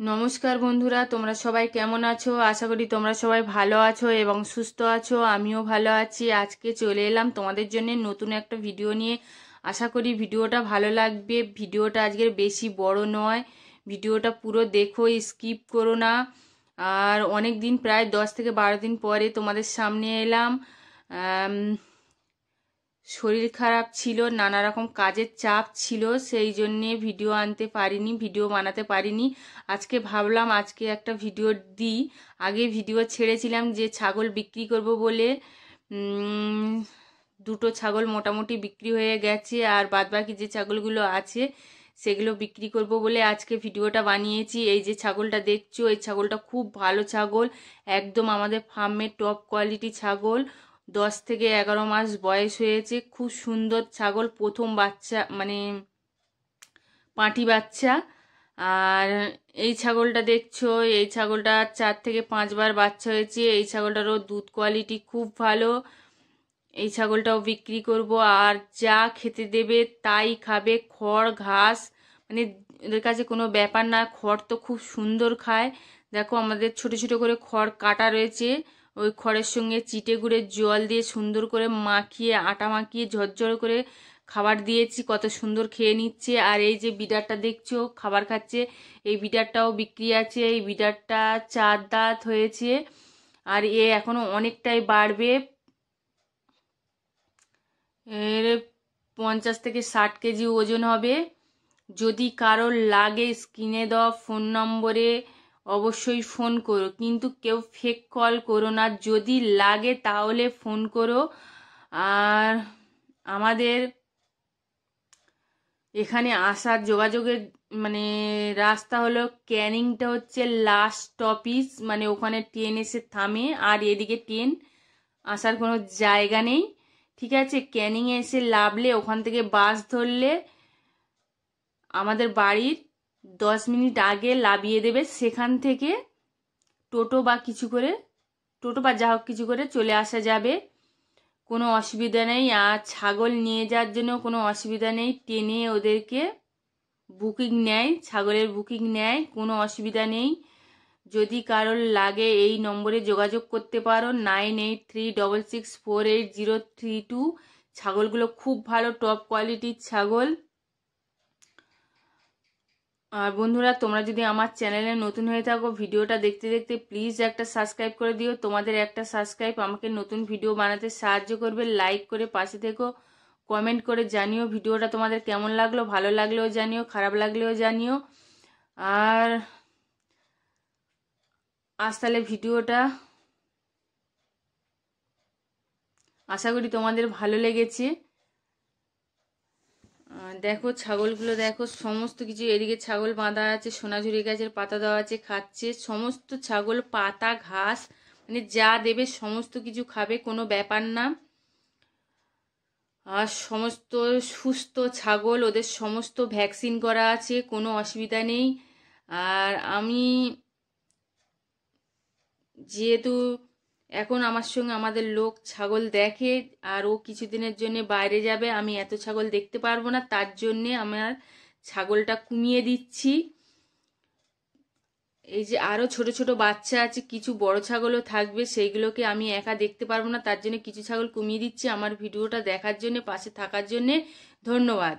নমস্কার বন্ধুরা, তোমরা সবাই কেমন আছো? আশা করি তোমরা সবাই ভালো আছো এবং সুস্থ আছো। আমিও ভালো আছি। আজকে চলে এলাম তোমাদের জন্য নতুন একটা ভিডিও নিয়ে। আশা করি ভিডিওটা ভালো লাগবে। ভিডিওটা আজকের বেশি বড় নয়, ভিডিওটা পুরো দেখো, স্কিপ করো না। আর অনেক দিন, প্রায় 10 থেকে 12 দিন পরে তোমাদের সামনে এলাম। শরীর খারাপ ছিল, নানা রকম কাজের চাপ ছিল, সেই জন্যে ভিডিও আনতে পারিনি, ভিডিও বানাতে পারিনি। আজকে ভাবলাম আজকে একটা ভিডিও দিই। আগে ভিডিও ছেড়েছিলাম যে ছাগল বিক্রি করব বলে। দুটো ছাগল মোটামুটি বিক্রি হয়ে গেছে, আর বাদবাকি যে ছাগলগুলো আছে সেগুলো বিক্রি করব বলে আজকে ভিডিওটা বানিয়েছি। এই যে ছাগলটা দেখছো, এই ছাগলটা খুব ভালো ছাগল, একদম আমাদের ফার্মের টপ কোয়ালিটি ছাগল। 10 থেকে 11 মাস বয়স হয়েছে, খুব সুন্দর ছাগল, প্রথম বাচ্চা মানে পাঁটি বাচ্চা। আর এই ছাগলটা দেখছো, এই ছাগলটা 4 থেকে 5 বার বাচ্চা হয়েছে। এই ছাগলটারও দুধ কোয়ালিটি খুব ভালো। এই ছাগলটাও বিক্রি করব। আর যা খেতে দেবে তাই খাবে, খড় ঘাস, মানে এদের কাছে কোনো ব্যাপার না। খড় তো খুব সুন্দর খায়। দেখো আমাদের ছোট ছোট করে খড় কাটা রয়েছে, ওই খড়ের সঙ্গে চিটে গুঁড়ে জল দিয়ে সুন্দর করে মাখিয়ে, আটা মাখিয়ে ঝরঝর করে খাবার দিয়েছি, কত সুন্দর খেয়ে নিচ্ছে। আর এই যে বিডারটা দেখছো খাবার খাচ্ছে, এই বিডারটাও বিক্রি আছে। এই বিডারটা 4 দাঁত হয়েছে, আর এ এখনো অনেকটাই বাড়বে। এর 50 থেকে 60 কেজি ওজন হবে। যদি কারোর লাগে স্ক্রিনে দেওয়া ফোন নম্বরে অবশ্যই ফোন করো, কিন্তু কেউ ফেক কল করো না। যদি লাগে তাহলে ফোন করো। আর আমাদের এখানে আসার যোগাযোগের মানে রাস্তা হলো, ক্যানিংটা হচ্ছে লাস্ট স্টপিজ, মানে ওখানে ট্রেন এসে থামে, আর এদিকে ট্রেন আসার কোনো জায়গা নেই। ঠিক আছে, ক্যানিংয়ে এসে নামলে ওখান থেকে বাস ধরলে আমাদের বাড়ির 10 মিনিট আগে নামিয়ে দেবে। সেখান থেকে টোটো বা কিছু করে, টোটো বা যা হোক কিছু করে চলে আসা যাবে, কোনো অসুবিধা নেই। আর ছাগল নিয়ে যাওয়ার জন্য কোনো অসুবিধা নেই, ট্রেনে ওদেরকে বুকিং নেয়, ছাগলের বুকিং নেয়, কোনো অসুবিধা নেই। যদি কারোর লাগে এই নম্বরে যোগাযোগ করতে পারো, 9836648032। ছাগলগুলো খুব ভালো, টপ কোয়ালিটির ছাগল। আর বন্ধুরা, তোমরা যদি আমার চ্যানেলে নতুন হয়ে থাকো, ভিডিওটা দেখতে দেখতে প্লিজ একটা সাবস্ক্রাইব করে দিও। তোমাদের একটা সাবস্ক্রাইব আমাকে নতুন ভিডিও বানাতে সাহায্য করবে। লাইক করে পাশে থেকো, কমেন্ট করে জানিও ভিডিওটা তোমাদের কেমন লাগলো, ভালো লাগলেও জানিও, খারাপ লাগলেও জানিও। আর আজ তাহলে ভিডিওটা আশা করি তোমাদের ভালো লেগেছে। দেখো ছাগলগুলো, দেখো সমস্ত কিছু, এদিকে ছাগল বাঁধা আছে, সোনাঝুরি গাছের পাতা দেওয়া আছে, খাচ্ছে। সমস্ত ছাগল পাতা ঘাস মানে যা দেবে সমস্ত কিছু খাবে, কোনো ব্যাপার না। আর সমস্ত সুস্থ ছাগল, ওদের সমস্ত ভ্যাকসিন করা আছে, কোনো অসুবিধা নেই। আর আমি যেহেতু এখন আমার সঙ্গে আমাদের লোক ছাগল দেখে, আর ও কিছুদিনের জন্য বাইরে যাবে, আমি এত ছাগল দেখতে পারবো না, তার জন্যে আমার ছাগলটা কমিয়ে দিচ্ছি। এই যে আরো ছোট ছোট বাচ্চা আছে, কিছু বড় ছাগলও থাকবে, সেইগুলোকে আমি একা দেখতে পারবো না, তার জন্য কিছু ছাগল কমিয়ে দিচ্ছি। আমার ভিডিওটা দেখার জন্য, পাশে থাকার জন্য ধন্যবাদ।